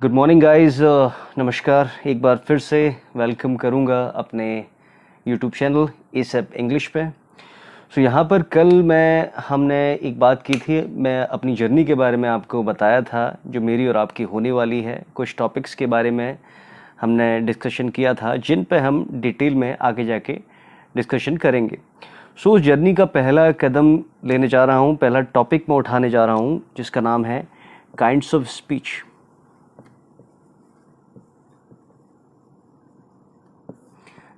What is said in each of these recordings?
Good morning guys. नमस्कार। एक बार फिर से वेलकम करूंगा अपने यूट्यूब चैनल एसएप इंग्लिश पे। यहाँ पर कल हमने एक बात की थी। मैं अपनी जर्नी के बारे में आपको बताया था जो मेरी और आपकी होने वाली है। कुछ टॉपिक्स के बारे में हमने डिस्कशन किया था जिन पे हम डिटेल में आगे जाके डिस्कशन करेंगे। उस जर्नी का पहला कदम लेने जा रहा हूँ, पहला टॉपिक मैं उठाने जा रहा हूँ जिसका नाम है काइंड्स ऑफ स्पीच।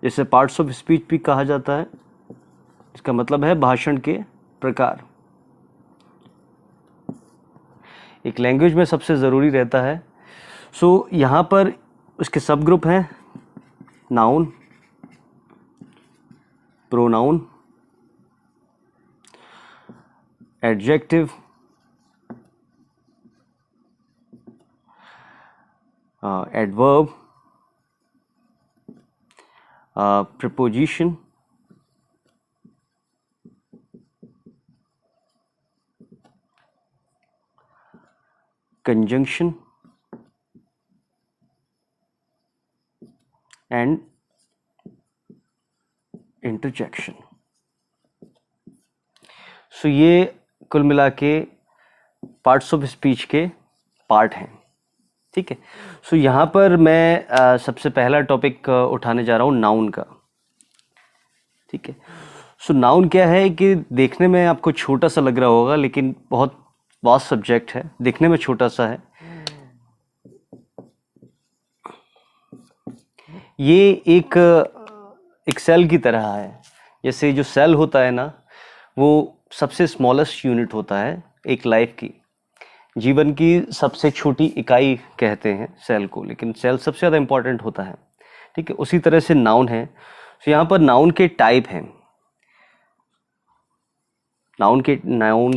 जिसे पार्ट्स ऑफ स्पीच भी कहा जाता है। इसका मतलब है भाषण के प्रकार। एक लैंग्वेज में सबसे ज़रूरी रहता है। यहाँ पर उसके सब ग्रुप हैं noun, pronoun, adjective, adverb, preposition, conjunction and interjection। ये कुल मिला के पार्ट्स ऑफ स्पीच के पार्ट हैं। ठीक है। यहाँ पर मैं सबसे पहला टॉपिक उठाने जा रहा हूँ नाउन का। ठीक है। नाउन क्या है कि देखने में आपको छोटा सा लग रहा होगा लेकिन बहुत वास्ट सब्जेक्ट है। दिखने में छोटा सा है। ये एक सेल की तरह है। जैसे जो सेल होता है ना, वो सबसे स्मॉलेस्ट यूनिट होता है एक लाइफ की। जीवन की सबसे छोटी इकाई कहते हैं सेल को, लेकिन सेल सबसे ज़्यादा इंपॉर्टेंट होता है। ठीक है। उसी तरह से नाउन है। यहाँ पर नाउन के टाइप हैं। नाउन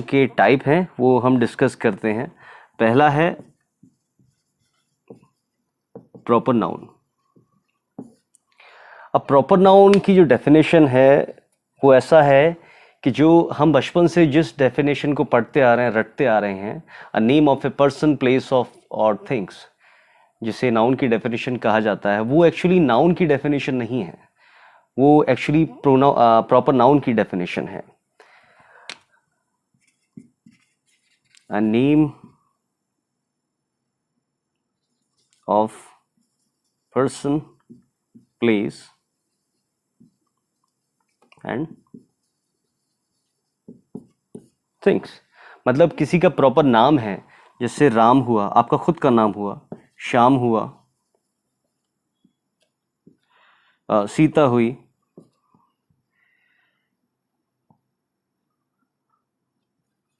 के टाइप हैं, वो हम डिस्कस करते हैं। पहला है प्रॉपर नाउन। अब प्रॉपर नाउन की जो डेफिनेशन है वो ऐसा है कि जो हम बचपन से जिस डेफिनेशन को पढ़ते आ रहे हैं, रटते आ रहे हैं, a name of a person, place of और थिंग्स, जिसे नाउन की डेफिनेशन कहा जाता है, वो एक्चुअली नाउन की डेफिनेशन नहीं है। वो एक्चुअली प्रॉपर नाउन की डेफिनेशन है। A name of person, place and things. मतलब किसी का प्रॉपर नाम है। जैसे राम हुआ, आपका खुद का नाम हुआ। श्याम हुआ, सीता हुई,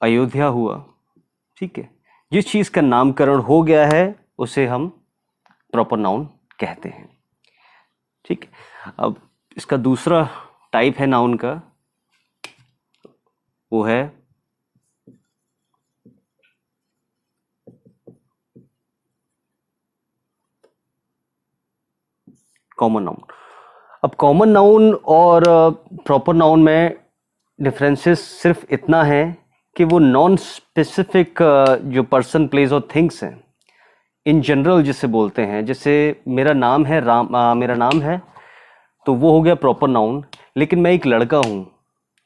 अयोध्या हुआ। ठीक है। जिस चीज़ का नामकरण हो गया है उसे हम प्रॉपर नाउन कहते हैं। ठीक है। अब इसका दूसरा टाइप है नाउन का, वो है कॉमन नाउन। अब कॉमन नाउन और प्रॉपर नाउन में डिफरेंसेस सिर्फ इतना है कि वो नॉन स्पेसिफिक जो पर्सन, प्लेस और थिंग्स हैं, इन जनरल जिसे बोलते हैं। जैसे मेरा नाम है राम, मेरा नाम है, तो वो हो गया प्रॉपर नाउन। लेकिन मैं एक लड़का हूँ।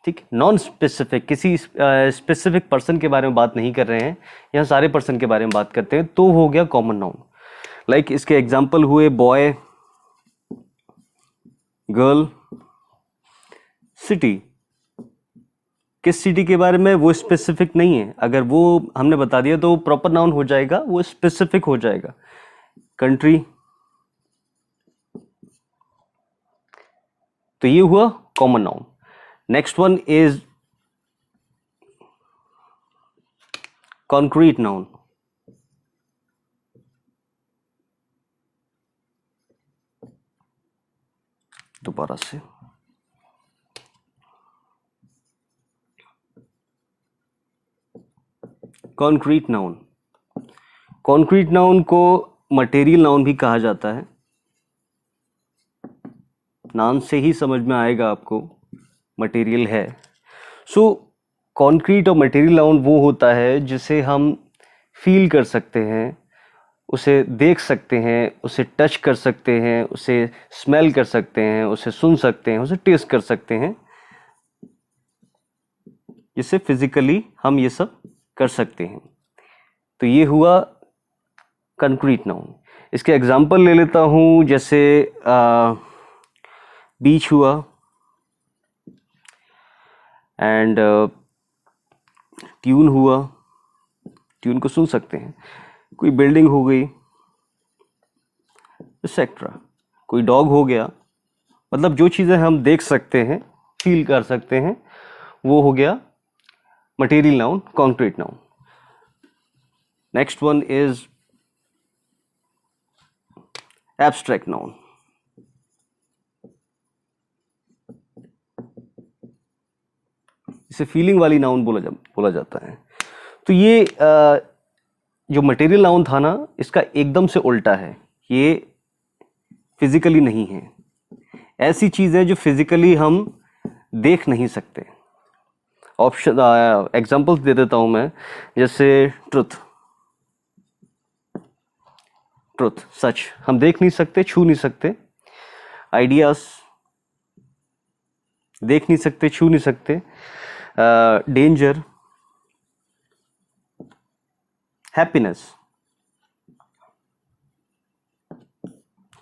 ठीक। नॉन स्पेसिफिक, किसी स्पेसिफिक पर्सन के बारे में बात नहीं कर रहे हैं, यहाँ सारे पर्सन के बारे में बात करते हैं, तो हो गया कॉमन नाउन। लाइक इसके एग्जाम्पल हुए बॉय, गर्ल, सिटी। किस सिटी के बारे में, वो स्पेसिफिक नहीं है। अगर वो हमने बता दिया तो प्रॉपर नाउन हो जाएगा, वो स्पेसिफिक हो जाएगा। कंट्री, तो ये हुआ common noun. Next one is concrete noun. दोबारा से, कॉन्क्रीट नाउन। कॉन्क्रीट नाउन को मटेरियल नाउन भी कहा जाता है। नाम से ही समझ में आएगा आपको, मटेरियल है। कॉन्क्रीट और मटेरियल नाउन वो होता है जिसे हम फील कर सकते हैं, उसे देख सकते हैं, उसे टच कर सकते हैं, उसे स्मेल कर सकते हैं, उसे सुन सकते हैं, उसे टेस्ट कर सकते हैं, जिससे फिजिकली हम ये सब कर सकते हैं। तो ये हुआ कंक्रीट नाउन। इसके एग्जांपल ले लेता हूँ, जैसे बीच हुआ, एंड ट्यून हुआ, ट्यून को सुन सकते हैं, कोई बिल्डिंग हो गई, एक्सेट्रा, कोई डॉग हो गया, मतलब जो चीज़ें हम देख सकते हैं, फील कर सकते हैं, वो हो गया material noun, concrete noun. Next one is abstract noun. इसे फीलिंग वाली नाउन बोला जाता है। तो ये जो मटेरियल नाउन था ना, इसका एकदम से उल्टा है, ये फिजिकली नहीं है। ऐसी चीज़ें जो फिजिकली हम देख नहीं सकते। ऑप्शन एग्जांपल्स दे देता हूं मैं, जैसे ट्रुथ, ट्रुथ सच हम देख नहीं सकते, छू नहीं सकते। आइडियाज देख नहीं सकते, छू नहीं सकते। डेंजर, हैप्पीनेस,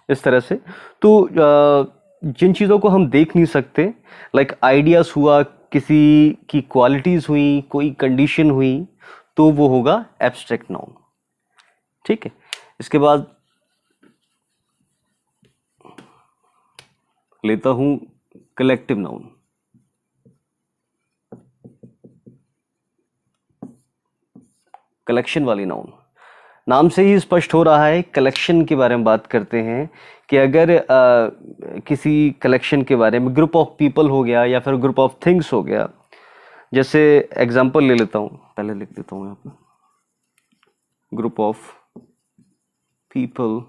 इस तरह से। तो जिन चीज़ों को हम देख नहीं सकते, लाइक आइडियाज हुआ, किसी की क्वालिटीज हुई, कोई कंडीशन हुई, तो वो होगा एब्स्ट्रैक्ट नाउन। ठीक है। इसके बाद लेता हूं कलेक्टिव नाउन। कलेक्शन वाली नाउन, नाम से ही स्पष्ट हो रहा है, कलेक्शन के बारे में बात करते हैं कि अगर किसी कलेक्शन के बारे में, ग्रुप ऑफ पीपल हो गया या फिर ग्रुप ऑफ थिंग्स हो गया। जैसे एग्जांपल ले लेता हूं, पहले लिख देता हूं यहाँ पर, ग्रुप ऑफ पीपल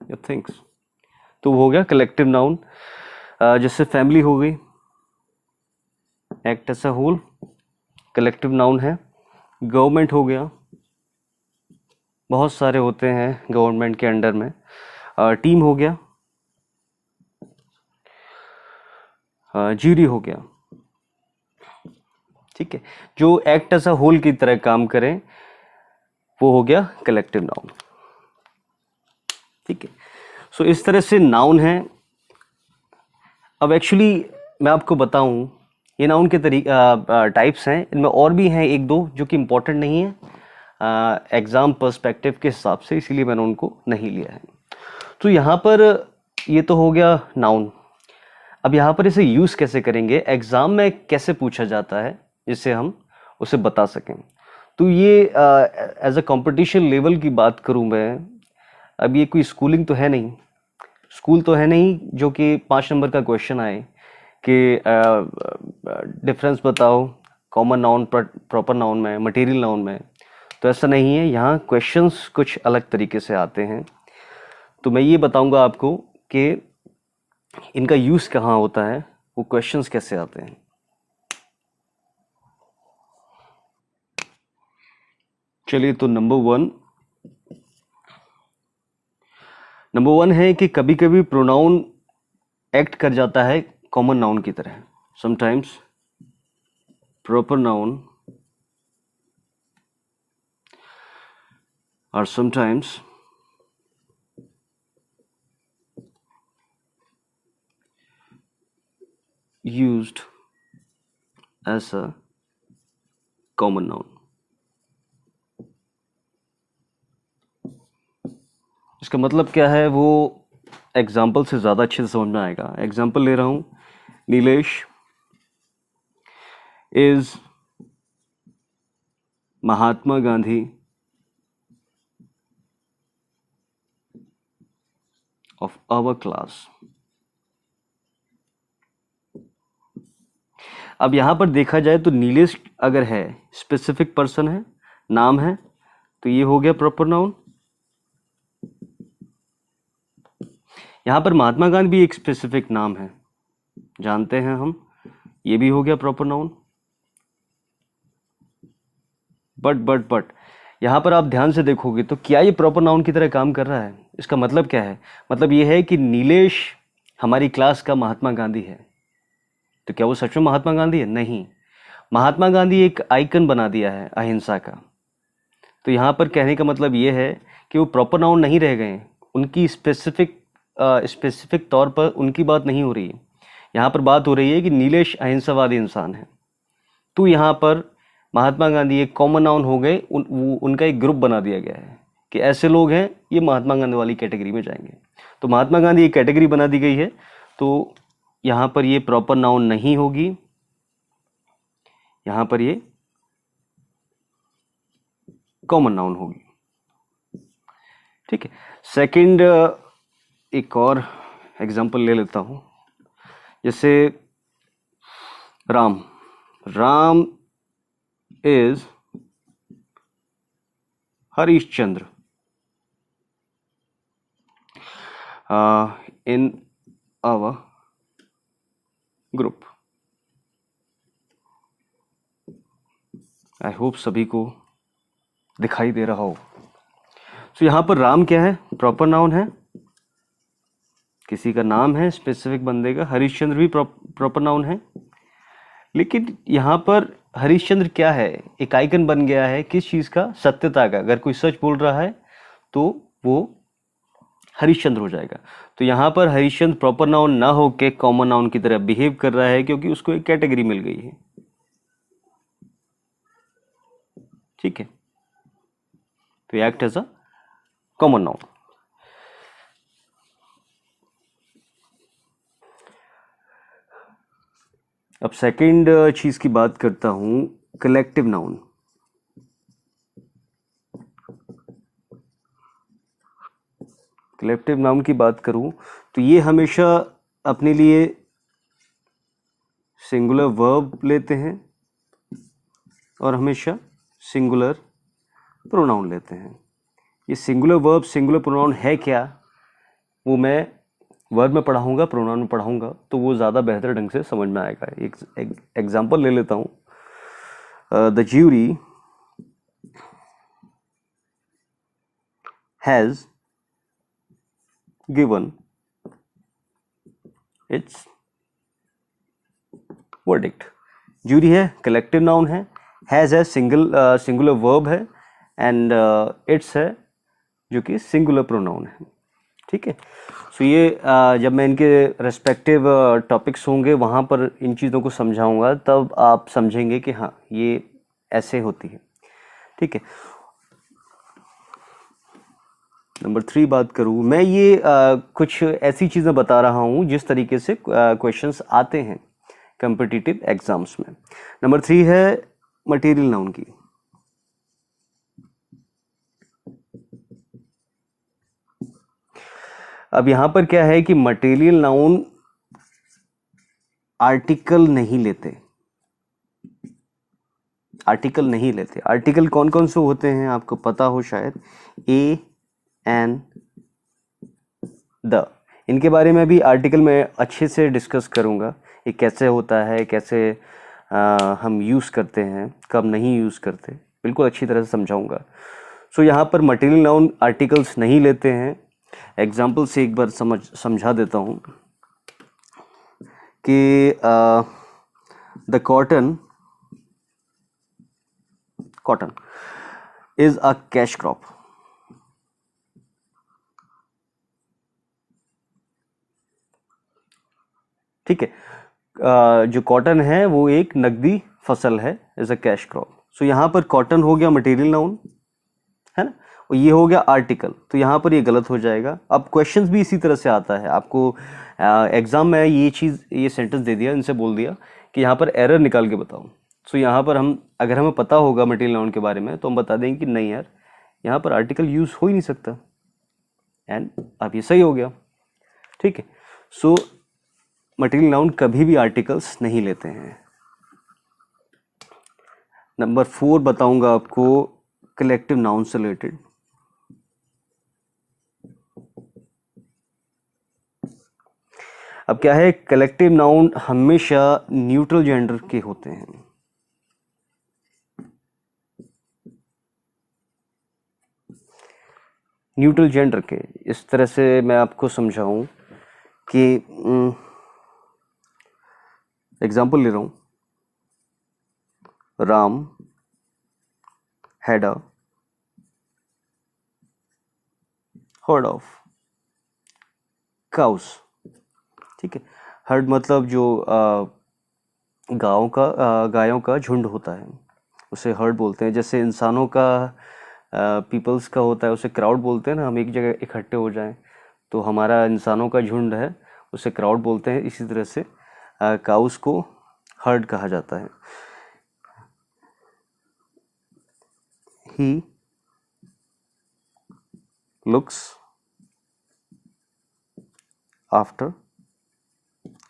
या थिंग्स, तो वो हो गया कलेक्टिव नाउन। जैसे फैमिली हो गई, act as a whole, collective noun है। गवर्नमेंट हो गया, बहुत सारे होते हैं गवर्नमेंट के अंडर में। टीम हो गया, ज्यूरी हो गया। ठीक है, जो एक्ट एज अ होल की तरह काम करें, वो हो गया कलेक्टिव नाउन। ठीक है, सो इस तरह से नाउन है। अब एक्चुअली मैं आपको बताऊं, ये नाउन के टाइप्स हैं, इनमें और भी हैं एक दो जो कि इम्पोर्टेंट नहीं है एग्जाम पर्सपेक्टिव के हिसाब से, इसीलिए मैंने उनको नहीं लिया है। तो यहाँ पर ये तो हो गया नाउन। अब यहाँ पर इसे यूज़ कैसे करेंगे, एग्ज़ाम में कैसे पूछा जाता है, जिससे हम उसे बता सकें। तो ये एज अ कंपटीशन लेवल की बात करूँ मैं, अब ये कोई स्कूलिंग तो है नहीं, स्कूल तो है नहीं जो कि 5 नंबर का क्वेश्चन आए कि डिफरेंस बताओ कॉमन नाउन प्रॉपर नाउन में, मटेरियल नाउन में। तो ऐसा नहीं है, यहाँ क्वेश्चंस कुछ अलग तरीके से आते हैं। तो मैं ये बताऊंगा आपको कि इनका यूज़ कहाँ होता है, वो क्वेश्चंस कैसे आते हैं। चलिए, तो नंबर वन है कि कभी कभी प्रोनाउन एक्ट कर जाता है कॉमन नाउन की तरह। समटाइम्स प्रॉपर नाउन और sometimes used as a common noun। इसका मतलब क्या है, वो एग्जाम्पल से ज़्यादा अच्छे से समझ में आएगा। एग्जाम्पल ले रहा हूँ, Nilesh is Mahatma Gandhi of our class. अब यहां पर देखा जाए तो नीलेश अगर है, स्पेसिफिक पर्सन है, नाम है, तो ये हो गया प्रॉपर नाउन। यहां पर महात्मा गांधी भी एक स्पेसिफिक नाम है, जानते हैं हम, ये भी हो गया प्रॉपर नाउन। बट यहाँ पर आप ध्यान से देखोगे तो क्या ये प्रॉपर नाउन की तरह काम कर रहा है? इसका मतलब क्या है? मतलब ये है कि नीलेश हमारी क्लास का महात्मा गांधी है। तो क्या वो सच में महात्मा गांधी है? नहीं। महात्मा गांधी एक आइकन बना दिया है अहिंसा का। तो यहाँ पर कहने का मतलब ये है कि वो प्रॉपर नाउन नहीं रह गए हैं। उनकी स्पेसिफिक तौर पर उनकी बात नहीं हो रही है। यहाँ पर बात हो रही है कि नीलेश अहिंसावादी इंसान है। तो यहाँ पर महात्मा गांधी एक कॉमन नाउन हो गए, उनका एक ग्रुप बना दिया गया है कि ऐसे लोग हैं, ये महात्मा गांधी वाली कैटेगरी में जाएंगे। तो महात्मा गांधी एक कैटेगरी बना दी गई है, तो यहाँ पर ये प्रॉपर नाउन नहीं होगी, यहाँ पर ये कॉमन नाउन होगी। ठीक है। सेकंड, एक और एग्जांपल ले लेता हूँ। जैसे Ram is Harishchandra in our group. I hope सभी को दिखाई दे रहा हो। तो यहाँ पर राम क्या है? प्रॉपर नाउन है, किसी का नाम है, स्पेसिफिक बंदे का। हरीशचंद्र भी प्रॉपर नाउन है, लेकिन यहाँ पर हरीशचंद्र क्या है? एक आइकन बन गया है किस चीज़ का? सत्यता का। अगर कोई सच बोल रहा है तो वो हरीशचंद्र हो जाएगा। तो यहाँ पर हरीशचंद्र प्रॉपर नाउन ना हो के कॉमन नाउन की तरह बिहेव कर रहा है, क्योंकि उसको एक कैटेगरी मिल गई है। ठीक है, तो act as a common noun. अब सेकंड चीज की बात करता हूं, कलेक्टिव नाउन। कलेक्टिव नाउन की बात करूं तो ये हमेशा अपने लिए सिंगुलर वर्ब लेते हैं और हमेशा सिंगुलर प्रोनाउन लेते हैं। ये सिंगुलर वर्ब सिंगुलर प्रोनाउन है क्या, वो मैं वर्ब में पढ़ाऊंगा, प्रोनाउन में पढ़ाऊंगा, तो वो ज़्यादा बेहतर ढंग से समझ में आएगा। एक एग्जाम्पल ले लेता हूँ। The jury has given it's verdict. Jury है, कलेक्टिव नाउन है, हैज़ है, सिंगुलर वर्ब है, एंड इट्स है जो कि सिंगुलर प्रोनाउन है। ठीक है। सो ये जब मैं इनके रेस्पेक्टिव टॉपिक्स होंगे वहाँ पर इन चीज़ों को समझाऊंगा, तब आप समझेंगे कि हाँ ये ऐसे होती है। ठीक है। नंबर 3 बात करूँ मैं, ये कुछ ऐसी चीज़ें बता रहा हूँ जिस तरीके से क्वेश्चंस आते हैं कॉम्पिटिटिव एग्जाम्स में। नंबर 3 है मटेरियल नाउन की। अब यहाँ पर क्या है कि मटेरियल नाउन आर्टिकल नहीं लेते। आर्टिकल कौन कौन से होते हैं आपको पता हो शायद, ए, एन, द। इनके बारे में भी आर्टिकल में अच्छे से डिस्कस करूँगा, ये कैसे होता है, कैसे हम यूज़ करते हैं, कब नहीं यूज़ करते, बिल्कुल अच्छी तरह से समझाऊँगा। सो यहाँ पर मटेरियल नाउन आर्टिकल्स नहीं लेते हैं। एग्जाम्पल से एक बार समझा देता हूँ कि the cotton is a cash crop. ठीक है। जो कॉटन है वो एक नकदी फसल है, इज अ कैश क्रॉप। सो यहाँ पर कॉटन हो गया मटेरियल नाउन, है ना, और ये हो गया आर्टिकल। तो यहाँ पर ये गलत हो जाएगा। अब क्वेश्चंस भी इसी तरह से आता है। आपको एग्जाम में ये सेंटेंस दे दिया, इनसे बोल दिया कि यहाँ पर एरर निकाल के बताओ। सो यहाँ पर अगर हमें पता होगा मटेरियल नाउन के बारे में तो हम बता देंगे कि नहीं यार, यहाँ पर आर्टिकल यूज हो ही नहीं सकता, एंड अब ये सही हो गया। ठीक है। सो मटेरियल नाउन कभी भी आर्टिकल्स नहीं लेते हैं। नंबर 4 बताऊंगा आपको कलेक्टिव नाउन से रिलेटेड। अब क्या है, कलेक्टिव नाउन हमेशा न्यूट्रल जेंडर के होते हैं। न्यूट्रल जेंडर के, इस तरह से मैं आपको समझाऊं कि एग्जाम्पल ले रहा हूं, Ram had a herd of cows। ठीक है, हर्ड मतलब जो गायों का झुंड होता है उसे हर्ड बोलते हैं। जैसे इंसानों का पीपल्स का होता है उसे क्राउड बोलते हैं ना, हम एक जगह इकट्ठे हो जाएं तो हमारा इंसानों का झुंड है उसे क्राउड बोलते हैं। इसी तरह से काउस को हर्ड कहा जाता है। ही looks आफ्टर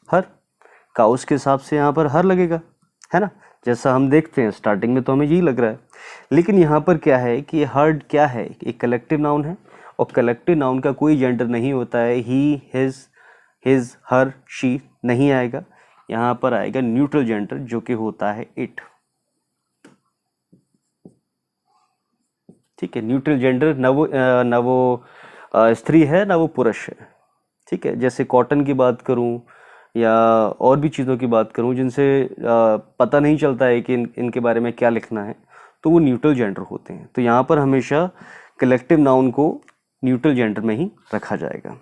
हर, काउस के हिसाब से यहाँ पर हर लगेगा, है ना, जैसा हम देखते हैं स्टार्टिंग में तो हमें यही लग रहा है। लेकिन यहाँ पर क्या है कि हर्ड क्या है, एक कलेक्टिव नाउन है और कलेक्टिव नाउन का कोई जेंडर नहीं होता है। ही, हिज, हर, शी नहीं आएगा, यहाँ पर आएगा न्यूट्रल जेंडर जो कि होता है इट। ठीक है, न्यूट्रल जेंडर न वो स्त्री है ना वो पुरुष है। ठीक है, जैसे कॉटन की बात करूं या और भी चीज़ों की बात करूं जिनसे पता नहीं चलता है कि इनके बारे में क्या लिखना है, तो वो न्यूट्रल जेंडर होते हैं। तो यहाँ पर हमेशा कलेक्टिव नाउन को न्यूट्रल जेंडर में ही रखा जाएगा।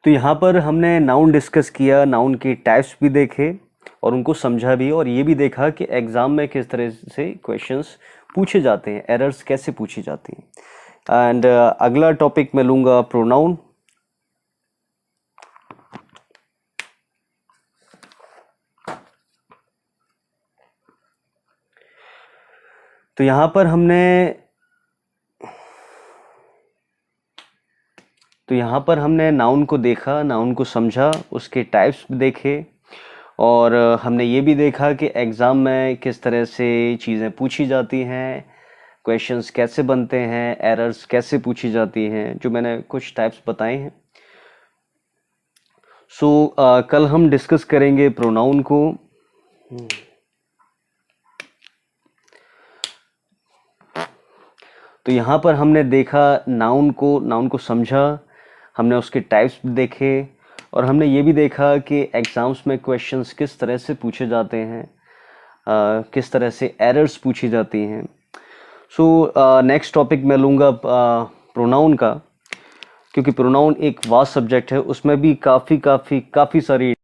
तो यहाँ पर हमने नाउन डिस्कस किया, नाउन के टाइप्स भी देखे और उनको समझा भी, और ये भी देखा कि एग्ज़ाम में किस तरह से क्वेश्चंस पूछे जाते हैं, एरर्स कैसे पूछी जाती हैं। एंड अगला टॉपिक मैं लूँगा प्रोनाउन। तो यहाँ पर हमने नाउन को देखा, नाउन को समझा, उसके टाइप्स देखे और हमने ये भी देखा कि एग्ज़ाम में किस तरह से चीज़ें पूछी जाती हैं, क्वेश्चंस कैसे बनते हैं, एरर्स कैसे पूछी जाती हैं, जो मैंने कुछ टाइप्स बताए हैं। सो कल हम डिस्कस करेंगे प्रोनाउन को। तो यहाँ पर हमने देखा नाउन को समझा, हमने उसके टाइप्स देखे और हमने ये भी देखा कि एग्ज़ाम्स में क्वेश्चंस किस तरह से पूछे जाते हैं, किस तरह से एरर्स पूछी जाती हैं। सो नेक्स्ट टॉपिक मैं लूँगा प्रोनाउन का, क्योंकि प्रोनाउन एक वास्ट सब्जेक्ट है, उसमें भी काफ़ी सारी